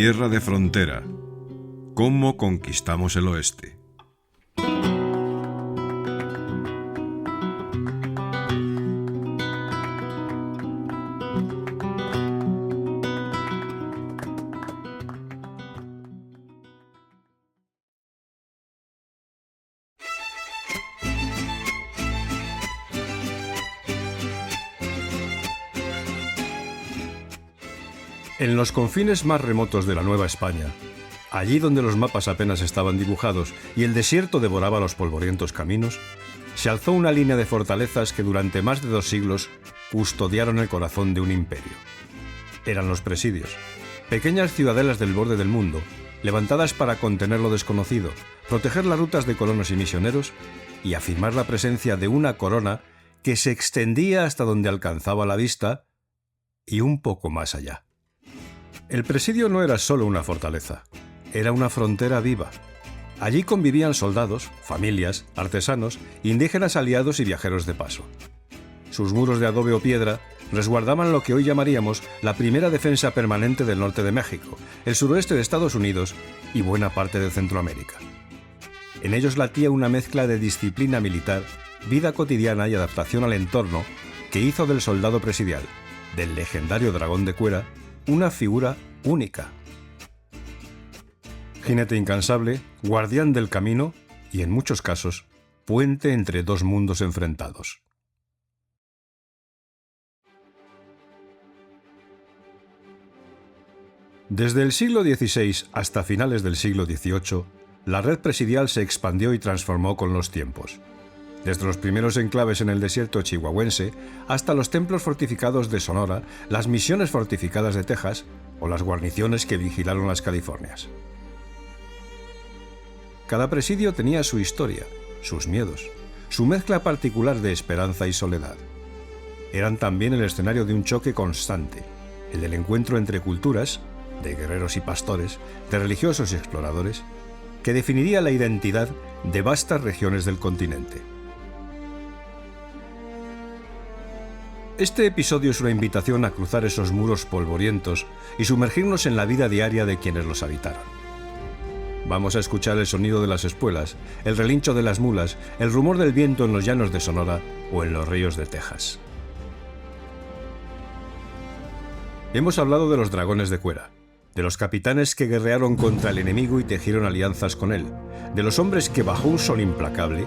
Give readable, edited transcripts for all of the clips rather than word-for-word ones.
Tierra de Frontera. ¿Cómo conquistamos el oeste? En los confines más remotos de la Nueva España, allí donde los mapas apenas estaban dibujados y el desierto devoraba los polvorientos caminos, se alzó una línea de fortalezas que durante más de 2 siglos custodiaron el corazón de un imperio. Eran los presidios, pequeñas ciudadelas del borde del mundo, levantadas para contener lo desconocido, proteger las rutas de colonos y misioneros y afirmar la presencia de una corona que se extendía hasta donde alcanzaba la vista y un poco más allá. El presidio no era solo una fortaleza, era una frontera viva. Allí convivían soldados, familias, artesanos, indígenas aliados y viajeros de paso. Sus muros de adobe o piedra resguardaban lo que hoy llamaríamos la primera defensa permanente del norte de México, el suroeste de Estados Unidos y buena parte de Centroamérica. En ellos latía una mezcla de disciplina militar, vida cotidiana y adaptación al entorno que hizo del soldado presidial, del legendario dragón de Cuera, una figura única. Jinete incansable, guardián del camino y, en muchos casos, puente entre 2 mundos enfrentados. Desde el siglo XVI hasta finales del siglo XVIII, la red presidial se expandió y transformó con los tiempos. Desde los primeros enclaves en el desierto chihuahuense hasta los templos fortificados de Sonora, las misiones fortificadas de Texas o las guarniciones que vigilaron las Californias. Cada presidio tenía su historia, sus miedos, su mezcla particular de esperanza y soledad. Eran también el escenario de un choque constante, el del encuentro entre culturas, de guerreros y pastores, de religiosos y exploradores, que definiría la identidad de vastas regiones del continente. Este episodio es una invitación a cruzar esos muros polvorientos y sumergirnos en la vida diaria de quienes los habitaron. Vamos a escuchar el sonido de las espuelas, el relincho de las mulas, el rumor del viento en los llanos de Sonora o en los ríos de Texas. Hemos hablado de los dragones de Cuera, de los capitanes que guerrearon contra el enemigo y tejieron alianzas con él, de los hombres que bajo un sol implacable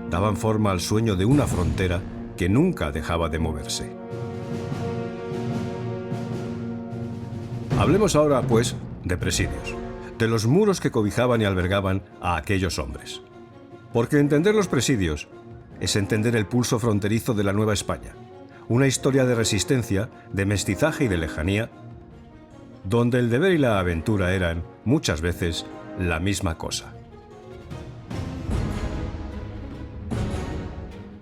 daban forma al sueño de una frontera que nunca dejaba de moverse. Hablemos ahora, pues, de presidios, de los muros que cobijaban y albergaban a aquellos hombres. Porque entender los presidios es entender el pulso fronterizo de la Nueva España, una historia de resistencia, de mestizaje y de lejanía, donde el deber y la aventura eran, muchas veces, la misma cosa.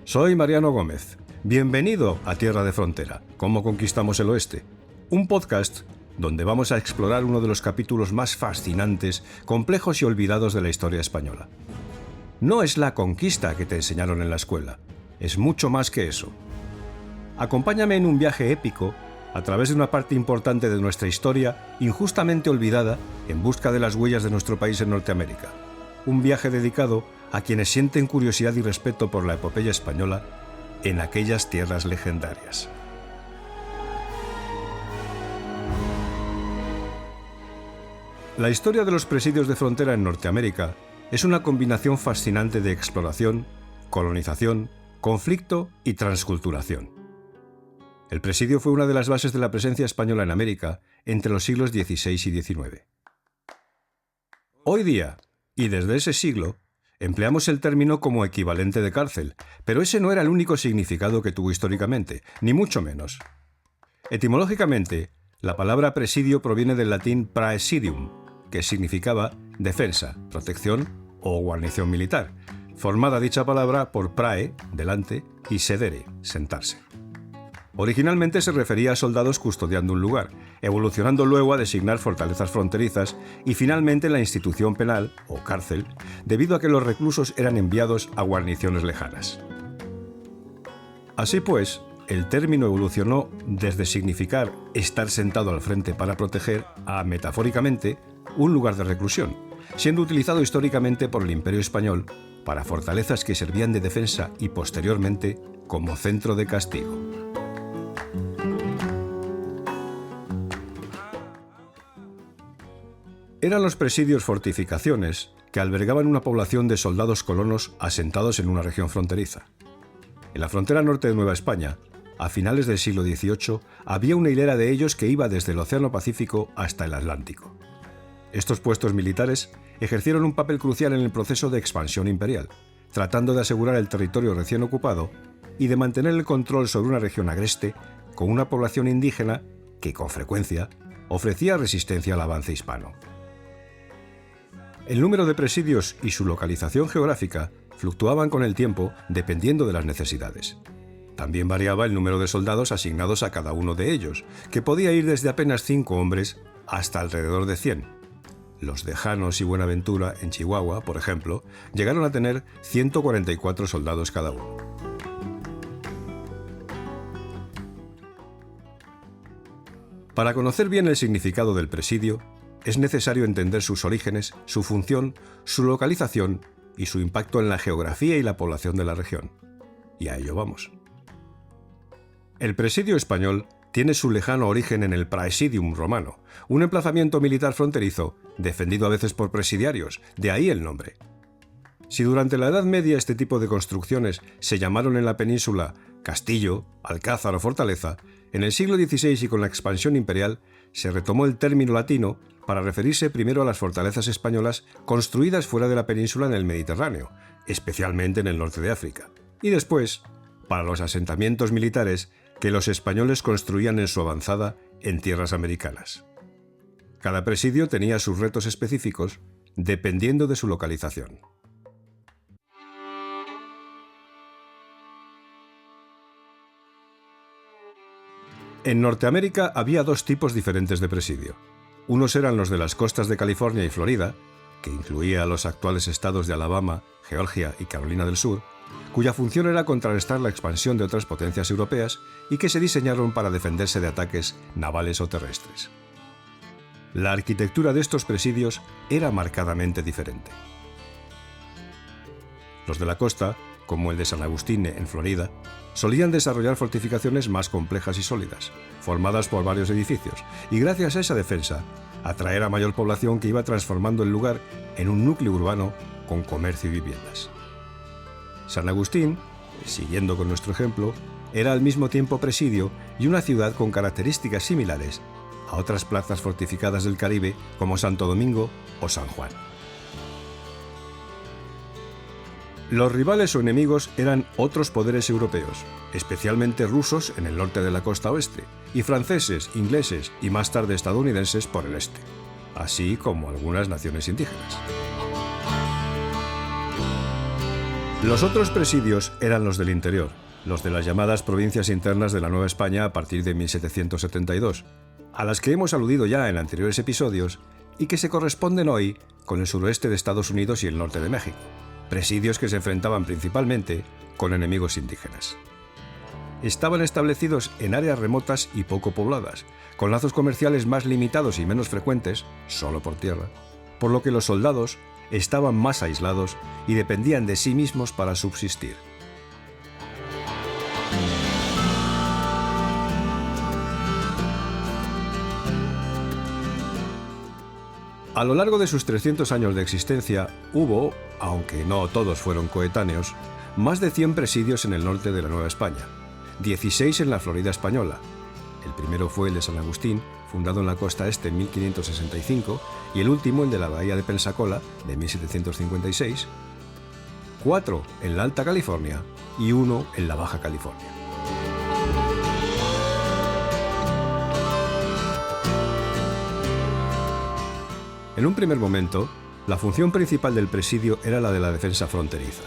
Soy Mariano Gómez. Bienvenido a Tierra de Frontera, ¿Cómo conquistamos el oeste? Un podcast donde vamos a explorar uno de los capítulos más fascinantes, complejos y olvidados de la historia española. No es la conquista que te enseñaron en la escuela, es mucho más que eso. Acompáñame en un viaje épico a través de una parte importante de nuestra historia injustamente olvidada en busca de las huellas de nuestro país en Norteamérica. Un viaje dedicado a quienes sienten curiosidad y respeto por la epopeya española en aquellas tierras legendarias. La historia de los presidios de frontera en Norteamérica es una combinación fascinante de exploración, colonización, conflicto y transculturación. El presidio fue una de las bases de la presencia española en América entre los siglos XVI y XIX. Hoy día, y desde ese siglo, empleamos el término como equivalente de cárcel, pero ese no era el único significado que tuvo históricamente, ni mucho menos. Etimológicamente, la palabra presidio proviene del latín praesidium, que significaba defensa, protección o guarnición militar, formada dicha palabra por prae, delante, y sedere, sentarse. Originalmente se refería a soldados custodiando un lugar, evolucionando luego a designar fortalezas fronterizas y finalmente la institución penal, o cárcel, debido a que los reclusos eran enviados a guarniciones lejanas. Así pues, el término evolucionó desde significar estar sentado al frente para proteger a, metafóricamente, un lugar de reclusión, siendo utilizado históricamente por el Imperio Español para fortalezas que servían de defensa y posteriormente como centro de castigo. Eran los presidios fortificaciones que albergaban una población de soldados colonos asentados en una región fronteriza. En la frontera norte de Nueva España, a finales del siglo XVIII, había una hilera de ellos que iba desde el Océano Pacífico hasta el Atlántico. Estos puestos militares ejercieron un papel crucial en el proceso de expansión imperial, tratando de asegurar el territorio recién ocupado y de mantener el control sobre una región agreste con una población indígena que, con frecuencia, ofrecía resistencia al avance hispano. El número de presidios y su localización geográfica fluctuaban con el tiempo dependiendo de las necesidades. También variaba el número de soldados asignados a cada uno de ellos, que podía ir desde apenas 5 hombres hasta alrededor de 100. Los de Janos y Buenaventura, en Chihuahua, por ejemplo, llegaron a tener 144 soldados cada uno. Para conocer bien el significado del presidio, es necesario entender sus orígenes, su función, su localización y su impacto en la geografía y la población de la región. Y a ello vamos. El presidio español tiene su lejano origen en el praesidium romano, un emplazamiento militar fronterizo defendido a veces por presidiarios, de ahí el nombre. Si durante la Edad Media este tipo de construcciones se llamaron en la península castillo, alcázar o fortaleza, en el siglo XVI y con la expansión imperial se retomó el término latino para referirse primero a las fortalezas españolas construidas fuera de la península en el Mediterráneo, especialmente en el norte de África, y después para los asentamientos militares que los españoles construían en su avanzada en tierras americanas. Cada presidio tenía sus retos específicos dependiendo de su localización. En Norteamérica había 2 tipos diferentes de presidio. Unos eran los de las costas de California y Florida, que incluía a los actuales estados de Alabama, Georgia y Carolina del Sur, cuya función era contrarrestar la expansión de otras potencias europeas y que se diseñaron para defenderse de ataques navales o terrestres. La arquitectura de estos presidios era marcadamente diferente. Los de la costa, como el de San Agustín en Florida, solían desarrollar fortificaciones más complejas y sólidas, formadas por varios edificios, y gracias a esa defensa, atraer a mayor población que iba transformando el lugar en un núcleo urbano con comercio y viviendas. San Agustín, siguiendo con nuestro ejemplo, era al mismo tiempo presidio y una ciudad con características similares a otras plazas fortificadas del Caribe como Santo Domingo o San Juan. Los rivales o enemigos eran otros poderes europeos, especialmente rusos en el norte de la costa oeste, y franceses, ingleses y más tarde estadounidenses por el este, así como algunas naciones indígenas. Los otros presidios eran los del interior, los de las llamadas provincias internas de la Nueva España a partir de 1772, a las que hemos aludido ya en anteriores episodios y que se corresponden hoy con el suroeste de Estados Unidos y el norte de México, presidios que se enfrentaban principalmente con enemigos indígenas. Estaban establecidos en áreas remotas y poco pobladas, con lazos comerciales más limitados y menos frecuentes, solo por tierra, por lo que los soldados estaban más aislados y dependían de sí mismos para subsistir. A lo largo de sus 300 años de existencia hubo, aunque no todos fueron coetáneos, más de 100 presidios en el norte de la Nueva España, 16 en la Florida española. El primero fue el de San Agustín, fundado en la costa este en 1565, y el último el de la bahía de Pensacola, de 1756, 4 en la Alta California y 1 en la Baja California. En un primer momento, la función principal del presidio era la de la defensa fronteriza,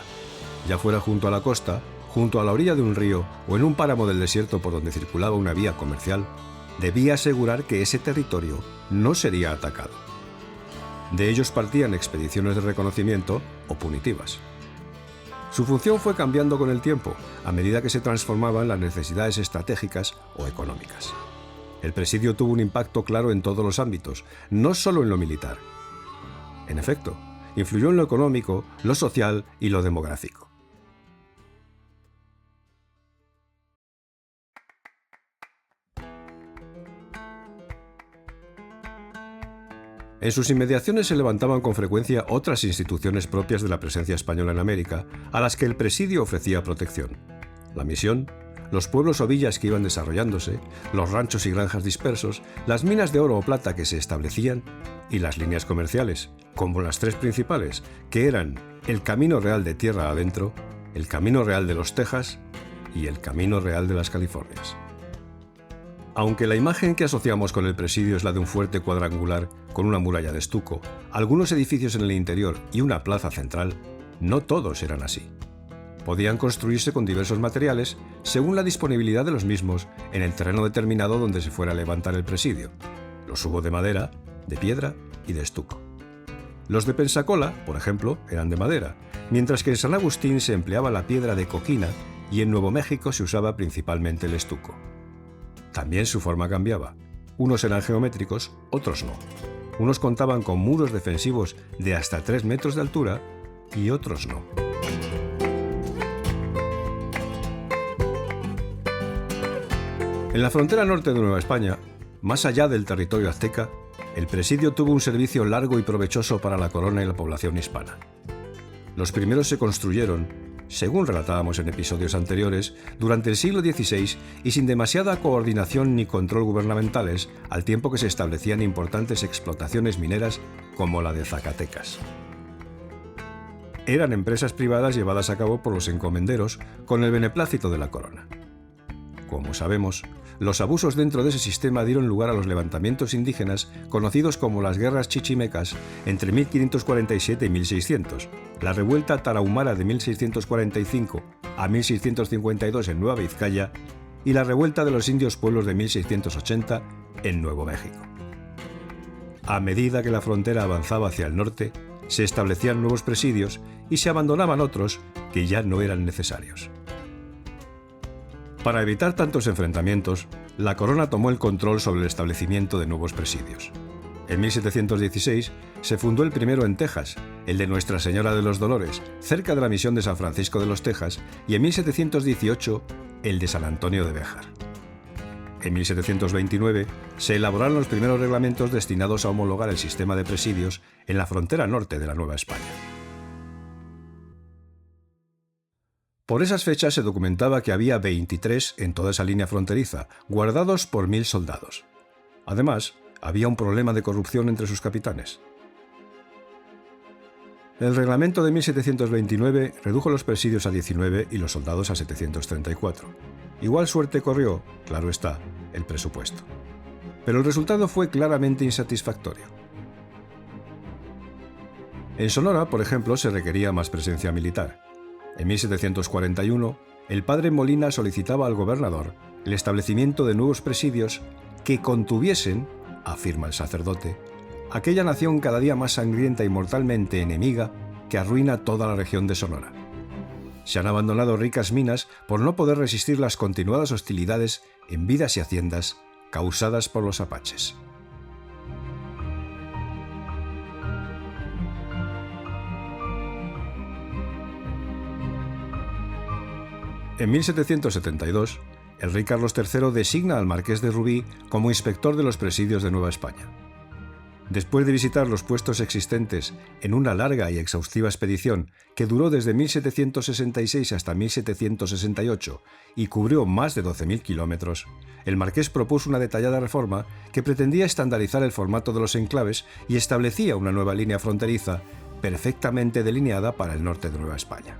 ya fuera junto a la costa, junto a la orilla de un río o en un páramo del desierto por donde circulaba una vía comercial, debía asegurar que ese territorio no sería atacado. De ellos partían expediciones de reconocimiento o punitivas. Su función fue cambiando con el tiempo, a medida que se transformaban las necesidades estratégicas o económicas. El presidio tuvo un impacto claro en todos los ámbitos, no solo en lo militar. En efecto, influyó en lo económico, lo social y lo demográfico. En sus inmediaciones se levantaban con frecuencia otras instituciones propias de la presencia española en América, a las que el presidio ofrecía protección. La misión, los pueblos o villas que iban desarrollándose, los ranchos y granjas dispersos, las minas de oro o plata que se establecían y las líneas comerciales, como las tres principales, que eran el Camino Real de Tierra Adentro, el Camino Real de los Texas y el Camino Real de las Californias. Aunque la imagen que asociamos con el presidio es la de un fuerte cuadrangular con una muralla de estuco, algunos edificios en el interior y una plaza central, no todos eran así. Podían construirse con diversos materiales según la disponibilidad de los mismos en el terreno determinado donde se fuera a levantar el presidio. Los hubo de madera, de piedra y de estuco. Los de Pensacola, por ejemplo, eran de madera, mientras que en San Agustín se empleaba la piedra de coquina y en Nuevo México se usaba principalmente el estuco. También su forma cambiaba. Unos eran geométricos, otros no. Unos contaban con muros defensivos de hasta 3 metros de altura y otros no. En la frontera norte de Nueva España, más allá del territorio azteca, el presidio tuvo un servicio largo y provechoso para la corona y la población hispana. Los primeros se construyeron, según relatábamos en episodios anteriores, durante el siglo XVI y sin demasiada coordinación ni control gubernamentales, al tiempo que se establecían importantes explotaciones mineras como la de Zacatecas. Eran empresas privadas llevadas a cabo por los encomenderos con el beneplácito de la corona. Como sabemos, los abusos dentro de ese sistema dieron lugar a los levantamientos indígenas conocidos como las guerras chichimecas entre 1547 y 1600, la revuelta tarahumara de 1645 a 1652 en Nueva Vizcaya y la revuelta de los indios pueblos de 1680 en Nuevo México. A medida que la frontera avanzaba hacia el norte, se establecían nuevos presidios y se abandonaban otros que ya no eran necesarios. Para evitar tantos enfrentamientos, la corona tomó el control sobre el establecimiento de nuevos presidios. En 1716 se fundó el primero en Texas, el de Nuestra Señora de los Dolores, cerca de la misión de San Francisco de los Texas, y en 1718 el de San Antonio de Béjar. En 1729 se elaboraron los primeros reglamentos destinados a homologar el sistema de presidios en la frontera norte de la Nueva España. Por esas fechas se documentaba que había 23 en toda esa línea fronteriza, guardados por 1000 soldados. Además, había un problema de corrupción entre sus capitanes. El reglamento de 1729 redujo los presidios a 19 y los soldados a 734. Igual suerte corrió, claro está, el presupuesto. Pero el resultado fue claramente insatisfactorio. En Sonora, por ejemplo, se requería más presencia militar. En 1741, el padre Molina solicitaba al gobernador el establecimiento de nuevos presidios que contuviesen, afirma el sacerdote, aquella nación cada día más sangrienta y mortalmente enemiga que arruina toda la región de Sonora. Se han abandonado ricas minas por no poder resistir las continuadas hostilidades en vidas y haciendas causadas por los apaches. En 1772, el rey Carlos III designa al marqués de Rubí como inspector de los presidios de Nueva España. Después de visitar los puestos existentes en una larga y exhaustiva expedición que duró desde 1766 hasta 1768 y cubrió más de 12.000 kilómetros, el marqués propuso una detallada reforma que pretendía estandarizar el formato de los enclaves y establecía una nueva línea fronteriza perfectamente delineada para el norte de Nueva España.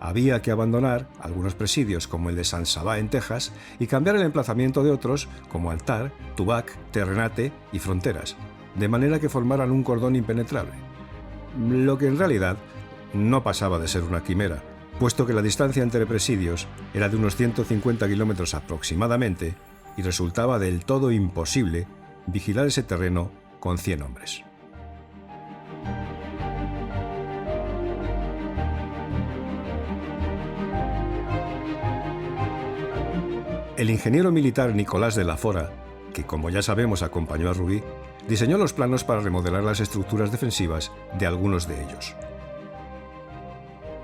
Había que abandonar algunos presidios como el de San Sabá en Texas y cambiar el emplazamiento de otros como Altar, Tubac, Terrenate y Fronteras, de manera que formaran un cordón impenetrable. Lo que en realidad no pasaba de ser una quimera, puesto que la distancia entre presidios era de unos 150 kilómetros aproximadamente y resultaba del todo imposible vigilar ese terreno con 100 hombres. El ingeniero militar Nicolás de la Fora, que como ya sabemos acompañó a Rubí, diseñó los planos para remodelar las estructuras defensivas de algunos de ellos.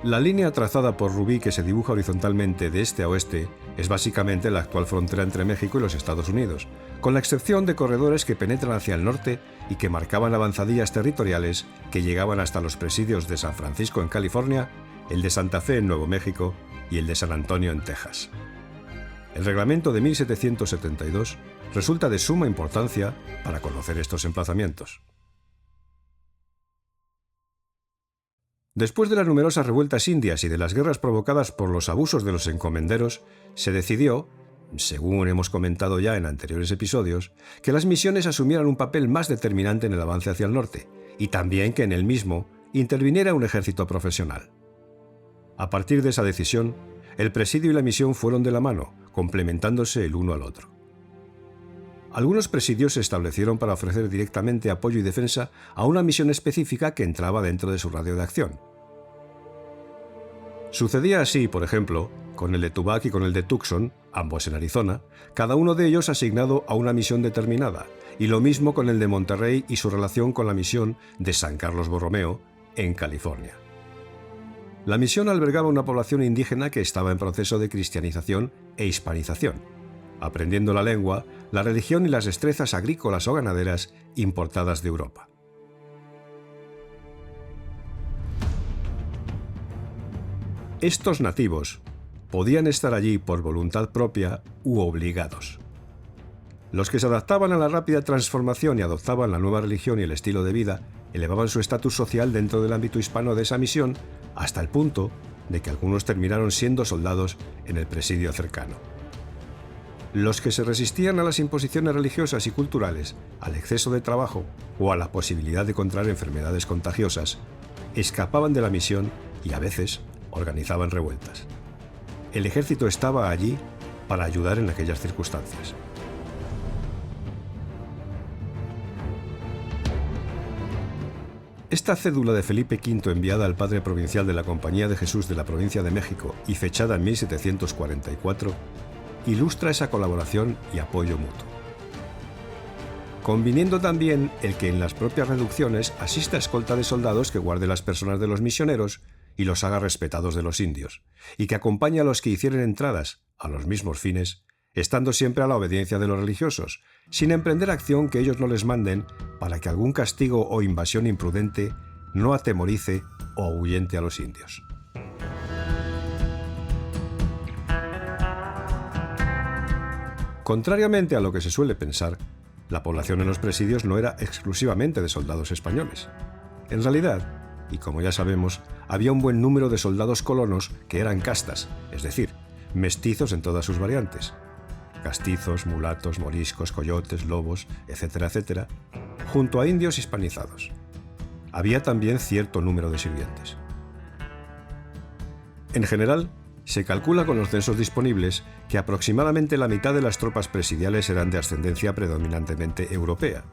La línea trazada por Rubí, que se dibuja horizontalmente de este a oeste, es básicamente la actual frontera entre México y los Estados Unidos, con la excepción de corredores que penetran hacia el norte y que marcaban avanzadillas territoriales que llegaban hasta los presidios de San Francisco en California, el de Santa Fe en Nuevo México y el de San Antonio en Texas. El reglamento de 1772 resulta de suma importancia para conocer estos emplazamientos. Después de las numerosas revueltas indias y de las guerras provocadas por los abusos de los encomenderos, se decidió, según hemos comentado ya en anteriores episodios, que las misiones asumieran un papel más determinante en el avance hacia el norte, y también que en el mismo interviniera un ejército profesional. A partir de esa decisión, el presidio y la misión fueron de la mano, complementándose el uno al otro. Algunos presidios se establecieron para ofrecer directamente apoyo y defensa a una misión específica que entraba dentro de su radio de acción. Sucedía así, por ejemplo, con el de Tubac y con el de Tucson, ambos en Arizona, cada uno de ellos asignado a una misión determinada, y lo mismo con el de Monterrey y su relación con la misión de San Carlos Borromeo, en California. La misión albergaba una población indígena que estaba en proceso de cristianización e hispanización, aprendiendo la lengua, la religión y las destrezas agrícolas o ganaderas importadas de Europa. Estos nativos podían estar allí por voluntad propia u obligados. Los que se adaptaban a la rápida transformación y adoptaban la nueva religión y el estilo de vida elevaban su estatus social dentro del ámbito hispano de esa misión hasta el punto de que algunos terminaron siendo soldados en el presidio cercano. Los que se resistían a las imposiciones religiosas y culturales, al exceso de trabajo o a la posibilidad de contraer enfermedades contagiosas, escapaban de la misión y a veces organizaban revueltas. El ejército estaba allí para ayudar en aquellas circunstancias. Esta cédula de Felipe V enviada al padre provincial de la Compañía de Jesús de la provincia de México y fechada en 1744, ilustra esa colaboración y apoyo mutuo. Conviniendo también el que en las propias reducciones asista escolta de soldados que guarde las personas de los misioneros y los haga respetados de los indios, y que acompañe a los que hicieren entradas a los mismos fines, estando siempre a la obediencia de los religiosos, sin emprender acción que ellos no les manden para que algún castigo o invasión imprudente no atemorice o ahuyente a los indios. Contrariamente a lo que se suele pensar, la población en los presidios no era exclusivamente de soldados españoles. En realidad, y como ya sabemos, había un buen número de soldados colonos que eran castas, es decir, mestizos en todas sus variantes. Castizos, mulatos, moriscos, coyotes, lobos, etcétera, etcétera, junto a indios hispanizados. Había también cierto número de sirvientes. En general, se calcula con los censos disponibles que aproximadamente la mitad de las tropas presidiales eran de ascendencia predominantemente europea,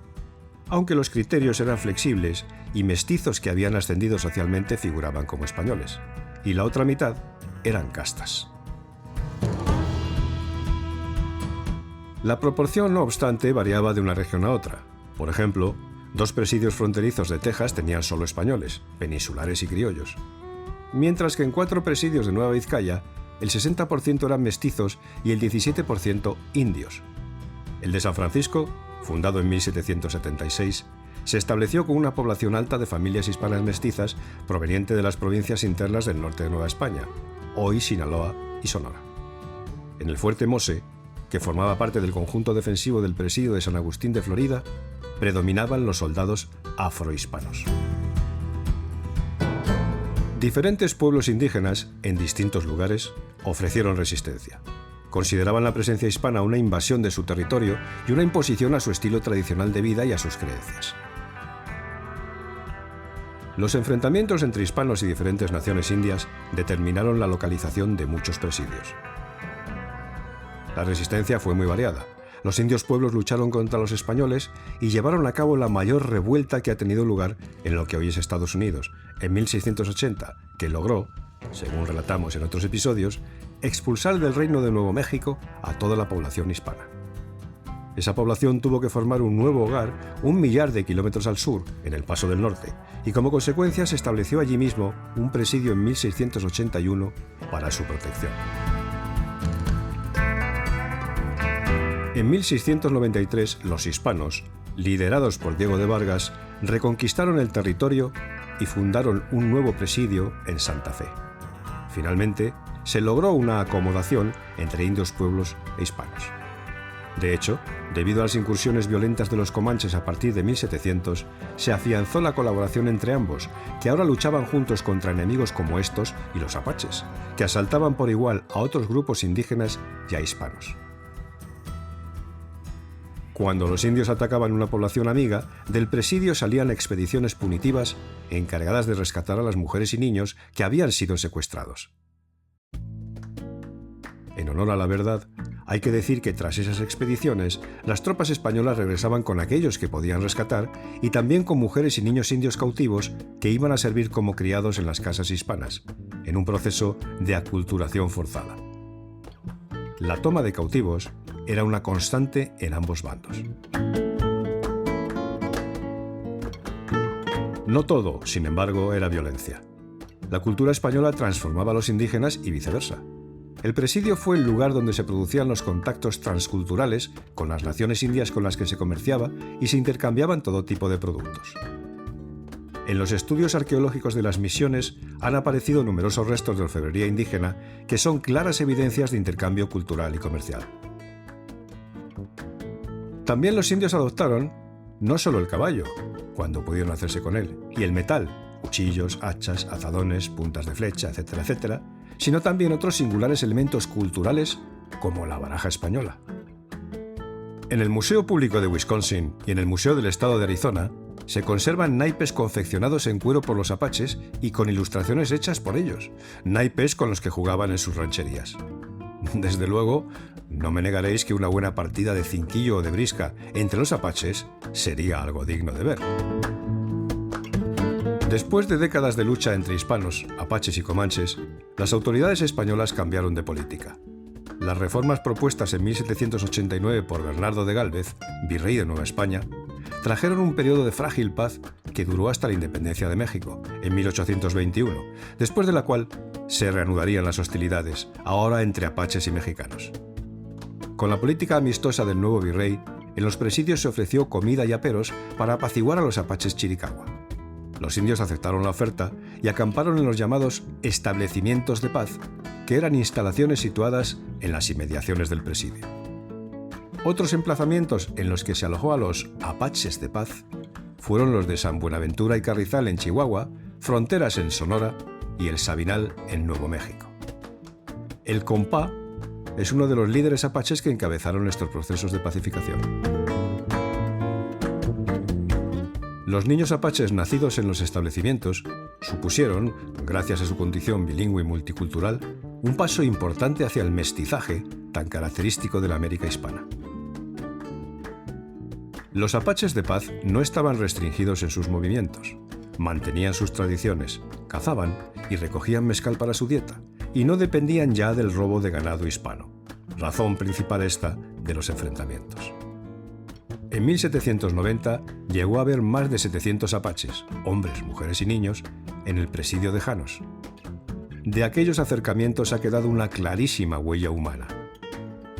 aunque los criterios eran flexibles y mestizos que habían ascendido socialmente figuraban como españoles, y la otra mitad eran castas. La proporción, no obstante, variaba de una región a otra. Por ejemplo, 2 presidios fronterizos de Texas tenían solo españoles, peninsulares y criollos, mientras que en 4 presidios de Nueva Vizcaya el 60% eran mestizos y el 17% indios. El de San Francisco, fundado en 1776, se estableció con una población alta de familias hispanas mestizas proveniente de las provincias internas del norte de Nueva España, hoy Sinaloa y Sonora. En el Fuerte Mose, que formaba parte del conjunto defensivo del presidio de San Agustín de Florida, predominaban los soldados afrohispanos. Diferentes pueblos indígenas, en distintos lugares, ofrecieron resistencia. Consideraban la presencia hispana una invasión de su territorio y una imposición a su estilo tradicional de vida y a sus creencias. Los enfrentamientos entre hispanos y diferentes naciones indias determinaron la localización de muchos presidios. La resistencia fue muy variada. Los indios pueblos lucharon contra los españoles y llevaron a cabo la mayor revuelta que ha tenido lugar en lo que hoy es Estados Unidos, en 1680, que logró, según relatamos en otros episodios, expulsar del Reino de Nuevo México a toda la población hispana. Esa población tuvo que formar un nuevo hogar 1 millar de kilómetros al sur, en el Paso del Norte, y como consecuencia se estableció allí mismo un presidio en 1681 para su protección. En 1693, los hispanos, liderados por Diego de Vargas, reconquistaron el territorio y fundaron un nuevo presidio en Santa Fe. Finalmente, se logró una acomodación entre indios pueblos e hispanos. De hecho, debido a las incursiones violentas de los comanches a partir de 1700, se afianzó la colaboración entre ambos, que ahora luchaban juntos contra enemigos como estos y los apaches, que asaltaban por igual a otros grupos indígenas y a hispanos. Cuando los indios atacaban una población amiga, del presidio salían expediciones punitivas encargadas de rescatar a las mujeres y niños que habían sido secuestrados. En honor a la verdad, hay que decir que tras esas expediciones, las tropas españolas regresaban con aquellos que podían rescatar y también con mujeres y niños indios cautivos que iban a servir como criados en las casas hispanas, en un proceso de aculturación forzada. La toma de cautivos era una constante en ambos bandos. No todo, sin embargo, era violencia. La cultura española transformaba a los indígenas y viceversa. El presidio fue el lugar donde se producían los contactos transculturales con las naciones indias con las que se comerciaba y se intercambiaban todo tipo de productos. En los estudios arqueológicos de las misiones han aparecido numerosos restos de orfebrería indígena que son claras evidencias de intercambio cultural y comercial. También los indios adoptaron no solo el caballo, cuando pudieron hacerse con él, y el metal, cuchillos, hachas, azadones, puntas de flecha, etcétera, etcétera, sino también otros singulares elementos culturales como la baraja española. En el Museo Público de Wisconsin y en el Museo del Estado de Arizona se conservan naipes confeccionados en cuero por los apaches y con ilustraciones hechas por ellos, naipes con los que jugaban en sus rancherías. Desde luego, no me negaréis que una buena partida de cinquillo o de brisca entre los apaches sería algo digno de ver. Después de décadas de lucha entre hispanos, apaches y comanches, las autoridades españolas cambiaron de política. Las reformas propuestas en 1789 por Bernardo de Gálvez, virrey de Nueva España, trajeron un periodo de frágil paz que duró hasta la independencia de México, en 1821, después de la cual se reanudarían las hostilidades, ahora entre apaches y mexicanos. Con la política amistosa del nuevo virrey, en los presidios se ofreció comida y aperos para apaciguar a los apaches chiricahua. Los indios aceptaron la oferta y acamparon en los llamados establecimientos de paz, que eran instalaciones situadas en las inmediaciones del presidio. Otros emplazamientos en los que se alojó a los apaches de paz fueron los de San Buenaventura y Carrizal en Chihuahua, Fronteras en Sonora y El Sabinal en Nuevo México. El Compá es uno de los líderes apaches que encabezaron estos procesos de pacificación. Los niños apaches nacidos en los establecimientos supusieron, gracias a su condición bilingüe y multicultural, un paso importante hacia el mestizaje tan característico de la América hispana. Los apaches de paz no estaban restringidos en sus movimientos. Mantenían sus tradiciones, cazaban y recogían mezcal para su dieta, y no dependían ya del robo de ganado hispano, razón principal esta de los enfrentamientos. En 1790 llegó a haber más de 700 apaches, hombres, mujeres y niños, en el presidio de Janos. De aquellos acercamientos ha quedado una clarísima huella humana.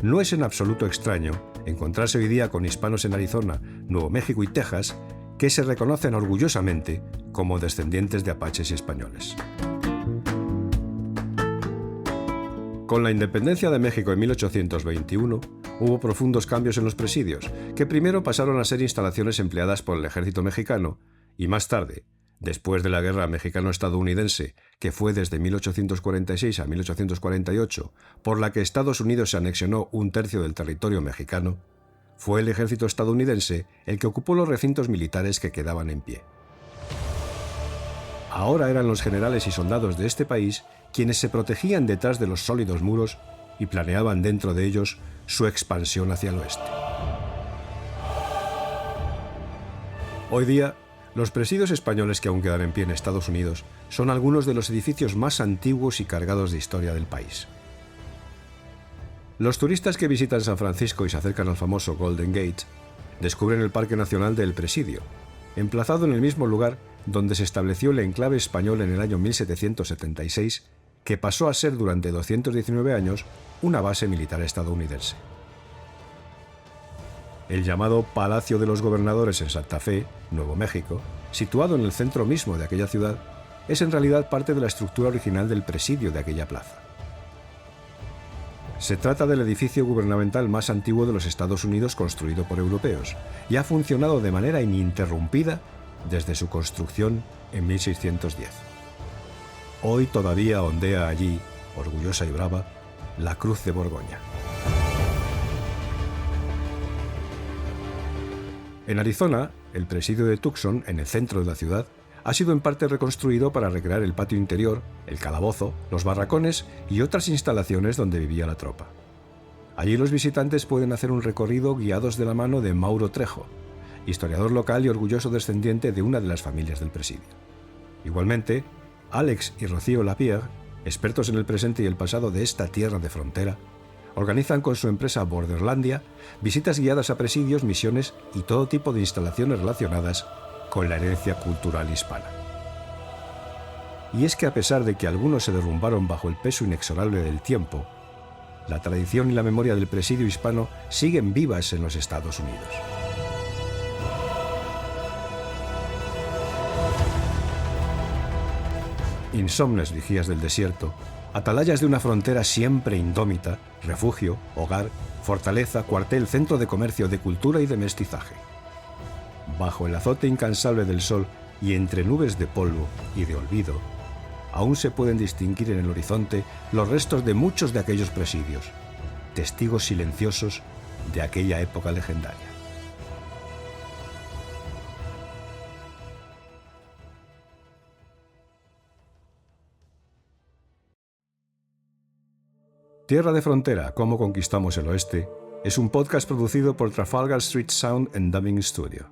No es en absoluto extraño encontrarse hoy día con hispanos en Arizona, Nuevo México y Texas que se reconocen orgullosamente como descendientes de apaches y españoles. Con la independencia de México en 1821, hubo profundos cambios en los presidios, que primero pasaron a ser instalaciones empleadas por el ejército mexicano y más tarde, después de la guerra mexicano-estadounidense, que fue desde 1846 a 1848, por la que Estados Unidos se anexionó 1/3 del territorio mexicano, fue el ejército estadounidense el que ocupó los recintos militares que quedaban en pie. Ahora eran los generales y soldados de este país quienes se protegían detrás de los sólidos muros y planeaban dentro de ellos su expansión hacia el oeste. Hoy día, Los presidios españoles que aún quedan en pie en Estados Unidos son algunos de los edificios más antiguos y cargados de historia del país. Los turistas que visitan San Francisco y se acercan al famoso Golden Gate descubren el Parque Nacional de El Presidio, emplazado en el mismo lugar donde se estableció el enclave español en el año 1776, que pasó a ser durante 219 años una base militar estadounidense. El llamado Palacio de los Gobernadores en Santa Fe, Nuevo México, situado en el centro mismo de aquella ciudad, es en realidad parte de la estructura original del presidio de aquella plaza. Se trata del edificio gubernamental más antiguo de los Estados Unidos construido por europeos y ha funcionado de manera ininterrumpida desde su construcción en 1610. Hoy todavía ondea allí, orgullosa y brava, la Cruz de Borgoña. En Arizona, el presidio de Tucson, en el centro de la ciudad, ha sido en parte reconstruido para recrear el patio interior, el calabozo, los barracones y otras instalaciones donde vivía la tropa. Allí los visitantes pueden hacer un recorrido guiados de la mano de Mauro Trejo, historiador local y orgulloso descendiente de una de las familias del presidio. Igualmente, Alex y Rocío Lapierre, expertos en el presente y el pasado de esta tierra de frontera, organizan con su empresa Borderlandia visitas guiadas a presidios, misiones y todo tipo de instalaciones relacionadas con la herencia cultural hispana. Y es que a pesar de que algunos se derrumbaron bajo el peso inexorable del tiempo, la tradición y la memoria del presidio hispano siguen vivas en los Estados Unidos. Insomnes vigías del desierto, atalayas de una frontera siempre indómita, refugio, hogar, fortaleza, cuartel, centro de comercio, de cultura y de mestizaje. Bajo el azote incansable del sol y entre nubes de polvo y de olvido, aún se pueden distinguir en el horizonte los restos de muchos de aquellos presidios, testigos silenciosos de aquella época legendaria. Tierra de Frontera, ¿Cómo conquistamos el oeste?, es un podcast producido por Trafalgar Street Sound and Dubbing Studio.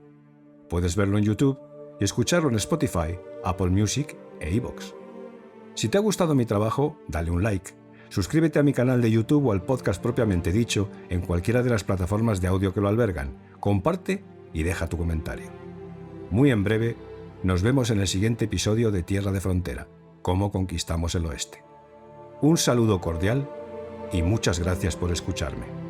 Puedes verlo en YouTube y escucharlo en Spotify, Apple Music e iVoox. Si te ha gustado mi trabajo, dale un like, suscríbete a mi canal de YouTube o al podcast propiamente dicho en cualquiera de las plataformas de audio que lo albergan, comparte y deja tu comentario. Muy en breve, nos vemos en el siguiente episodio de Tierra de Frontera, ¿Cómo conquistamos el oeste? Un saludo cordial y muchas gracias por escucharme.